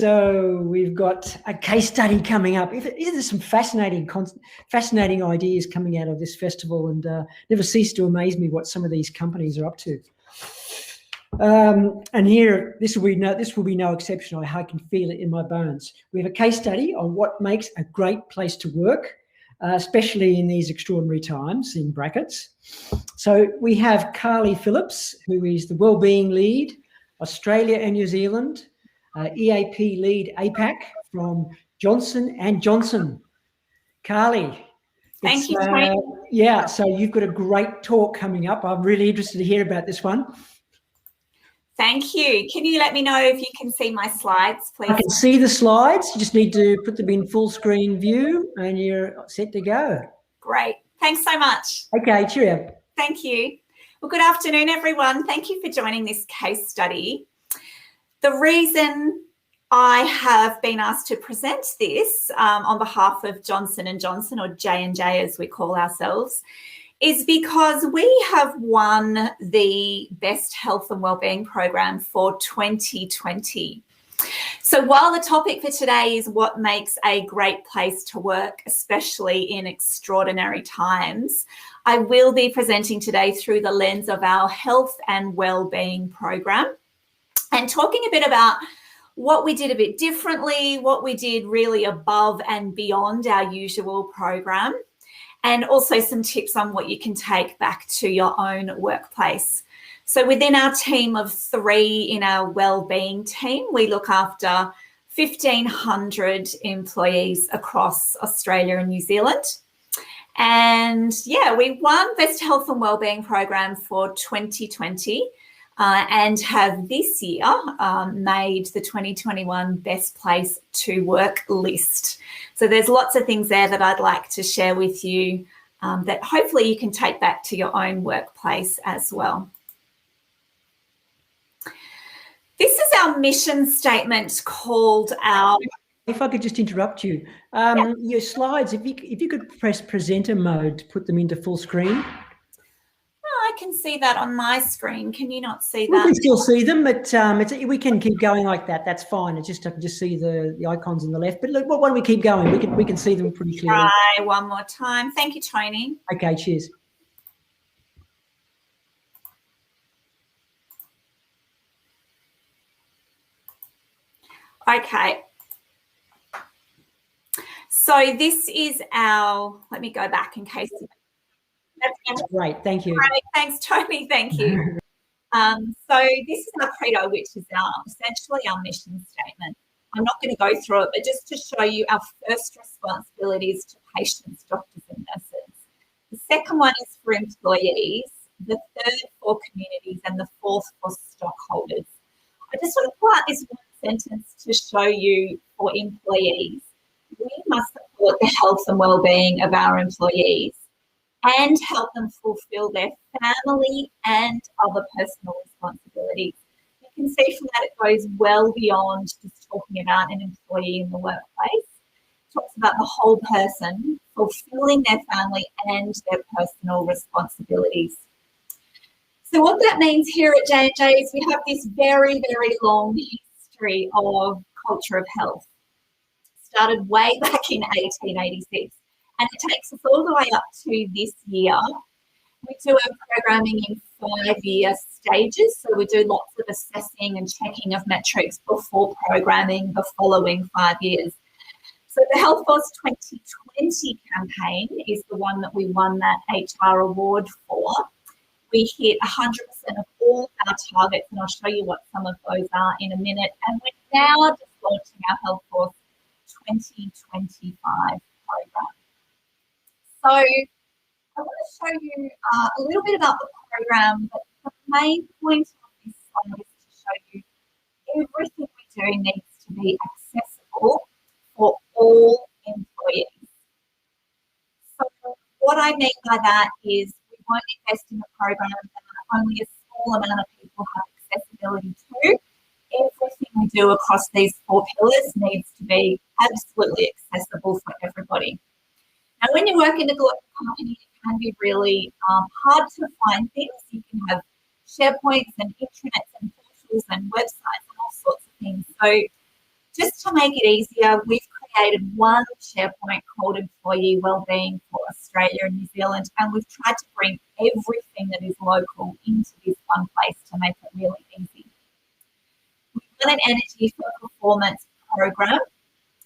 So we've got a case study coming up. There's some fascinating ideas coming out of this festival, and never cease to amaze me what some of these companies are up to. And here, this will be no exception. I can feel it in my bones. We have a case study on what makes a great place to work, especially in these extraordinary times, in brackets. So we have Carli Phillips, who is the Wellbeing Lead, Australia and New Zealand, EAP Lead APAC from Johnson & Johnson. Carli. Thank you, Tony. Yeah, so you've got a great talk coming up. I'm really interested to hear about this one. Thank you. Can you let me know if you can see my slides, please? I can see the slides. You just need to put them in full screen view and you're set to go. Great. Thanks so much. Okay, cheerio. Thank you. Well, good afternoon, everyone. Thank you for joining this case study. The reason I have been asked to present this on behalf of Johnson & Johnson, or J&J as we call ourselves, is because we have won the Best Health and Wellbeing Program for 2020. So while the topic for today is what makes a great place to work, especially in extraordinary times, I will be presenting today through the lens of our Health and Wellbeing Program and talking a bit about what we did a bit differently, what we did really above and beyond our usual program, and also some tips on what you can take back to your own workplace. So within our team of 3 in our wellbeing team, we look after 1,500 employees across Australia and New Zealand. And yeah, we won Best Health and Wellbeing Program for 2020 and have this year made the 2021 Best Place to Work list. So there's lots of things there that I'd like to share with you that hopefully you can take back to your own workplace as well. This is our mission statement called our... If I could just interrupt you, your slides, if you could press presenter mode to put them into full screen. I can see that on my screen. Can you not see that? We can still see them, but we can keep going like that. That's fine. It's just I can just see the icons on the left. But look, why don't we keep going? We can see them pretty clearly. Try one more time. Thank you, Tony. Okay, cheers. Okay. So this is our, let me go back in case. That's great, thank you. Great. Thanks, Tony, thank you. So this is our credo, which is essentially our mission statement. I'm not going to go through it, but just to show you our first responsibility is to patients, doctors and nurses. The second one is for employees, the third for communities, and the fourth for stockholders. I just want to pull out this one sentence to show you for employees. We must support the health and wellbeing of our employees and help them fulfill their family and other personal responsibilities. You can see from that it goes well beyond just talking about an employee in the workplace. It talks about the whole person fulfilling their family and their personal responsibilities. So what that means here at J&J is we have this very, very long history of culture of health. Started way back in 1886. And it takes us all the way up to this year. We do our programming in 5-year stages. So we do lots of assessing and checking of metrics before programming the following 5 years. So the Health Force 2020 campaign is the one that we won that HR award for. We hit 100% of all our targets, and I'll show you what some of those are in a minute. And we're now just launching our Health Force 2025 program. So I want to show you a little bit about the program, but the main point of this slide is to show you everything we do needs to be accessible for all employees. So what I mean by that is we won't invest in a program that only a small amount of people have accessibility to. Everything we do across these 4 pillars needs to be absolutely accessible for everybody. Now, when you work in a global company, it can be really hard to find things. You can have SharePoints and intranets and portals and websites and all sorts of things. So Just to make it easier, we've created one SharePoint called Employee Wellbeing for Australia and New Zealand, and we've tried to bring everything that is local into this one place to make it really easy. We run an Energy for Performance program,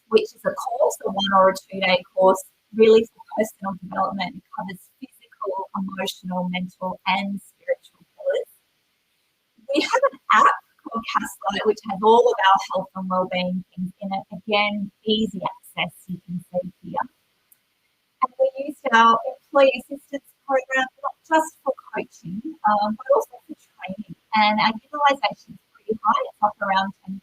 which is a course, a 1 or a 2 day course, really for personal development. It covers physical, emotional, mental, and spiritual pillars. We have an app called Carli, which has all of our health and wellbeing things in it. Again, easy access, you can see here. And we used our employee assistance program not just for coaching, but also for training. And our utilisation is pretty high. It's up around 10%.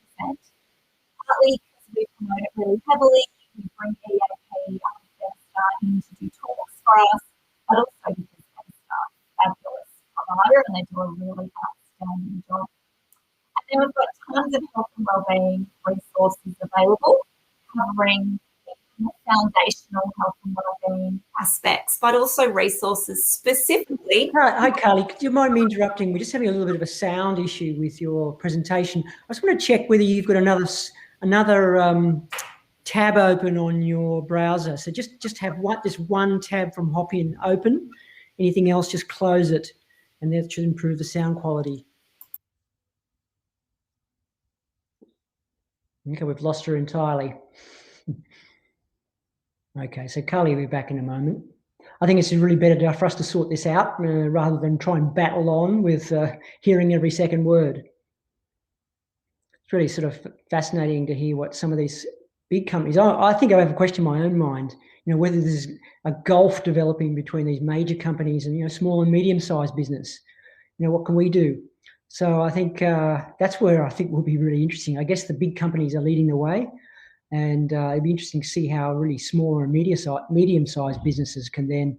Partly because we promote it really heavily. We bring EAP in to do talks for us, but also because they're a fabulous provider and they do a really outstanding job. And then we've got tons of health and wellbeing resources available, covering foundational health and wellbeing aspects, but also resources specifically. Hi, Carli. Do you mind me interrupting? We're just having a little bit of a sound issue with your presentation. I just want to check whether you've got another tab open on your browser. So just have one tab from Hopin open. Anything else, just close it, and that should improve the sound quality. Okay, we've lost her entirely. Okay, so Carli will be back in a moment. I think it's really better for us to sort this out rather than try and battle on with hearing every second word. It's really sort of fascinating to hear what some of these big companies. I think I have a question in my own mind. Whether there's a gulf developing between these major companies and small and medium-sized business. What can we do? So I think that's where I think will be really interesting. I guess the big companies are leading the way, and it'd be interesting to see how really small and medium-sized businesses can then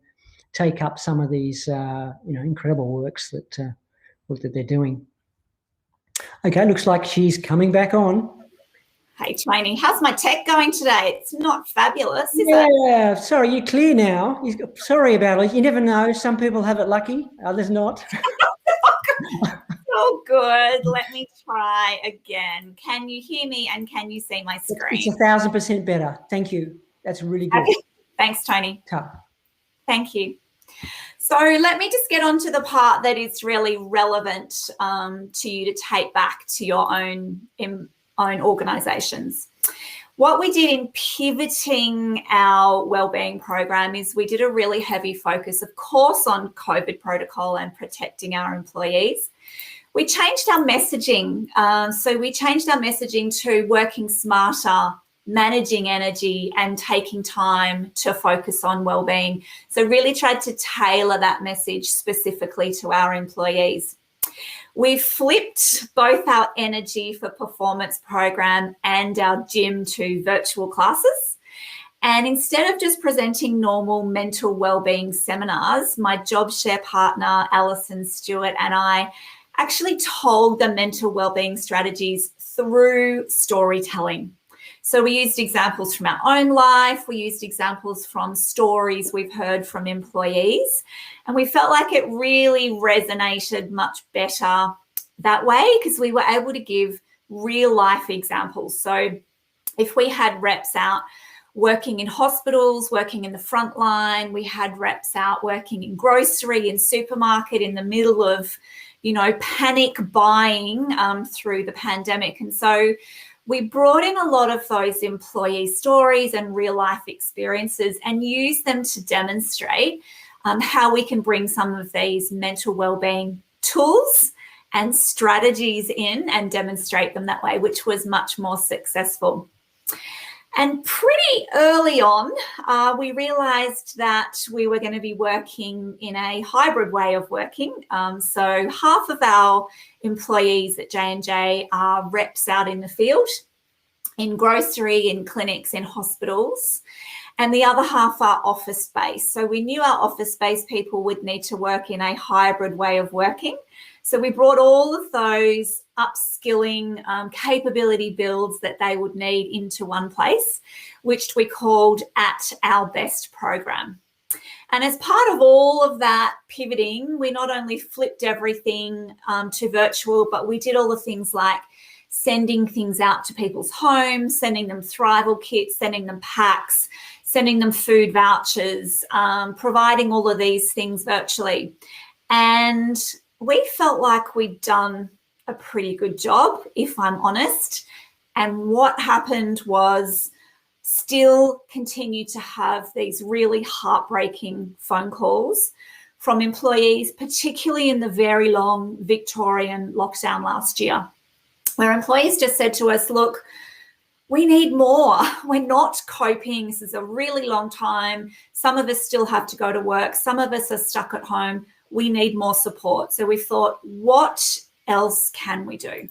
take up some of these incredible works that they're doing. Okay, looks like she's coming back on. Hey, Tony, how's my tech going today? It's not fabulous, is it? Yeah, sorry, you're clear now. Sorry about it. You never know. Some people have it lucky, others not. Oh, good. Let me try again. Can you hear me and can you see my screen? It's 1,000% better. Thank you. That's really good. Okay. Thanks, Tony. Tough. Thank you. So let me just get on to the part that is really relevant to you to take back to your own organisations. What we did in pivoting our wellbeing program is we did a really heavy focus, of course, on COVID protocol and protecting our employees. We changed our messaging. So we changed our messaging to working smarter, managing energy, and taking time to focus on wellbeing. So really tried to tailor that message specifically to our employees. We flipped both our Energy for Performance program and our gym to virtual classes. And instead of just presenting normal mental wellbeing seminars, my job share partner, Alison Stewart, and I actually told the mental wellbeing strategies through storytelling. So we used examples from our own life. We used examples from stories we've heard from employees. And we felt like it really resonated much better that way because we were able to give real life examples. So if we had reps out working in hospitals, working in the front line, we had reps out working in grocery, in supermarket, in the middle of, panic buying through the pandemic. And so we brought in a lot of those employee stories and real life experiences and used them to demonstrate how we can bring some of these mental wellbeing tools and strategies in and demonstrate them that way, which was much more successful. And pretty early on, we realised that we were going to be working in a hybrid way of working. So half of our employees at J&J are reps out in the field, in grocery, in clinics, in hospitals, and the other half are office-based. So we knew our office-based people would need to work in a hybrid way of working. So we brought all of those upskilling capability builds that they would need into one place, which we called At Our Best program. And as part of all of that pivoting, we not only flipped everything to virtual, but we did all the things like sending things out to people's homes, sending them Thrival kits, sending them packs, sending them food vouchers, providing all of these things virtually. And we felt like we'd done a pretty good job, if I'm honest. And what happened was still continued to have these really heartbreaking phone calls from employees, particularly in the very long Victorian lockdown last year, where employees just said to us, look, we need more. We're not coping. This is a really long time. Some of us still have to go to work. Some of us are stuck at home. We need more support. So we thought, what else can we do?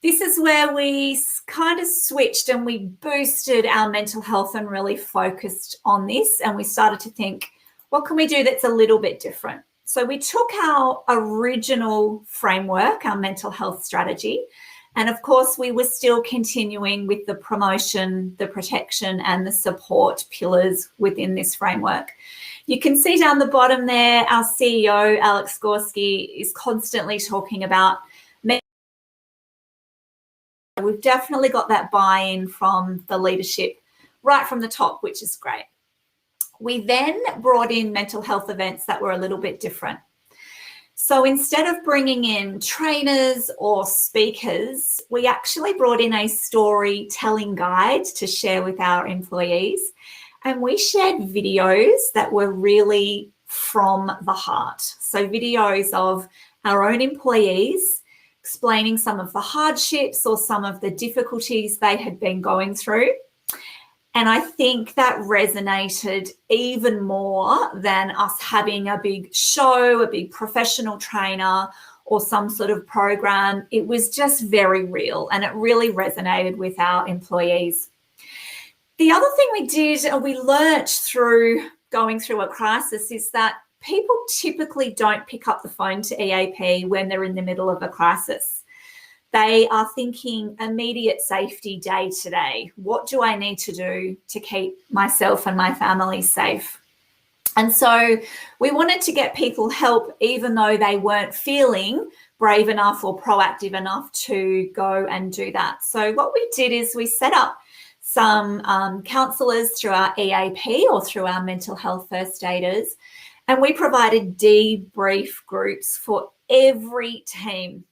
This is where we kind of switched and we boosted our mental health and really focused on this. And we started to think, what can we do that's a little bit different? So we took our original framework, our mental health strategy, and of course we were still continuing with the promotion, the protection and the support pillars within this framework. You can see down the bottom there, our CEO, Alex Gorski, is constantly talking about. We've definitely got that buy-in from the leadership right from the top, which is great. We then brought in mental health events that were a little bit different. So instead of bringing in trainers or speakers, we actually brought in a storytelling guide to share with our employees. And we shared videos that were really from the heart. So videos of our own employees explaining some of the hardships or some of the difficulties they had been going through. And I think that resonated even more than us having a big show, a big professional trainer or some sort of program. It was just very real and it really resonated with our employees. The other thing we did and we learnt through going through a crisis is that people typically don't pick up the phone to EAP when they're in the middle of a crisis. They are thinking immediate safety day to day. What do I need to do to keep myself and my family safe? And so we wanted to get people help even though they weren't feeling brave enough or proactive enough to go and do that. So what we did is we set up some counsellors through our EAP or through our mental health first aiders, and we provided debrief groups for every team.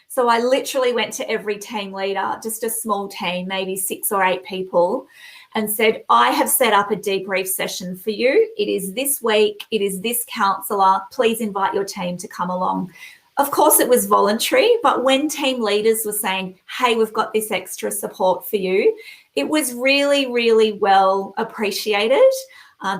So I literally went to every team leader, just a small team, maybe 6 or 8 people, and said, I have set up a debrief session for you. It is this week. It is this counsellor. Please invite your team to come along. Of course, it was voluntary, but when team leaders were saying, hey, we've got this extra support for you, it was really, really well appreciated.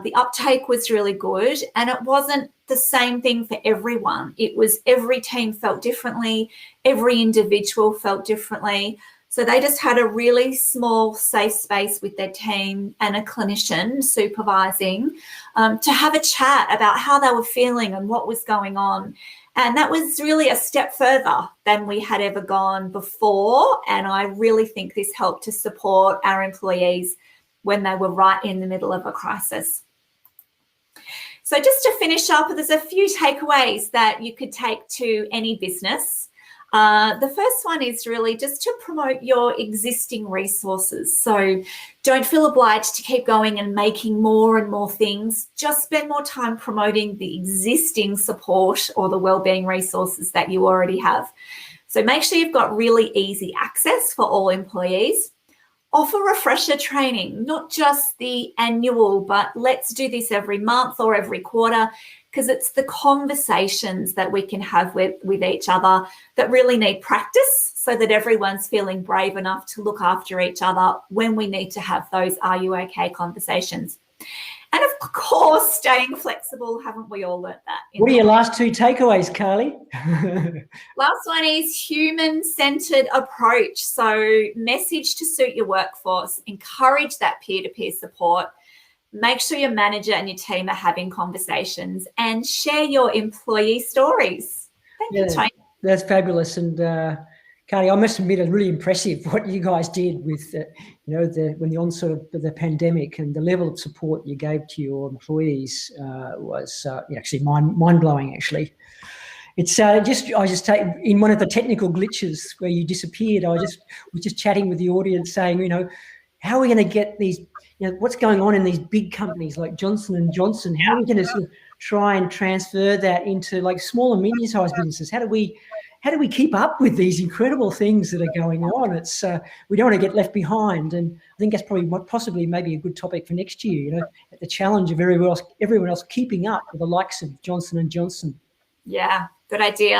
The uptake was really good, and it wasn't the same thing for everyone. It was every team felt differently, every individual felt differently. So they just had a really small safe space with their team and a clinician supervising to have a chat about how they were feeling and what was going on. And that was really a step further than we had ever gone before. And I really think this helped to support our employees when they were right in the middle of a crisis. So just to finish up, there's a few takeaways that you could take to any business. The first one is really just to promote your existing resources. So don't feel obliged to keep going and making more and more things. Just spend more time promoting the existing support or the wellbeing resources that you already have. So make sure you've got really easy access for all employees. Offer refresher training, not just the annual, but let's do this every month or every quarter, because it's the conversations that we can have with each other that really need practice so that everyone's feeling brave enough to look after each other when we need to have those are you okay conversations. And of course, staying flexible, haven't we all learnt that? What are your last 2 takeaways, Carli? Last one is human-centered approach. So message to suit your workforce, encourage that peer-to-peer support, make sure your manager and your team are having conversations and share your employee stories. Thank you, Tony. That's fabulous. And Carli, I must admit, it's really impressive what you guys did with, when the onset of the pandemic and the level of support you gave to your employees was actually mind-blowing, actually. It's I just take in one of the technical glitches where you disappeared. I was just chatting with the audience, saying, how are we going to get these? What's going on in these big companies like Johnson and Johnson? How are we going to sort of try and transfer that into like small and medium-sized businesses? How do we keep up with these incredible things that are going on? It's we don't want to get left behind, and I think that's probably possibly maybe a good topic for next year. The challenge of everyone else keeping up with the likes of Johnson and Johnson. Yeah, good idea.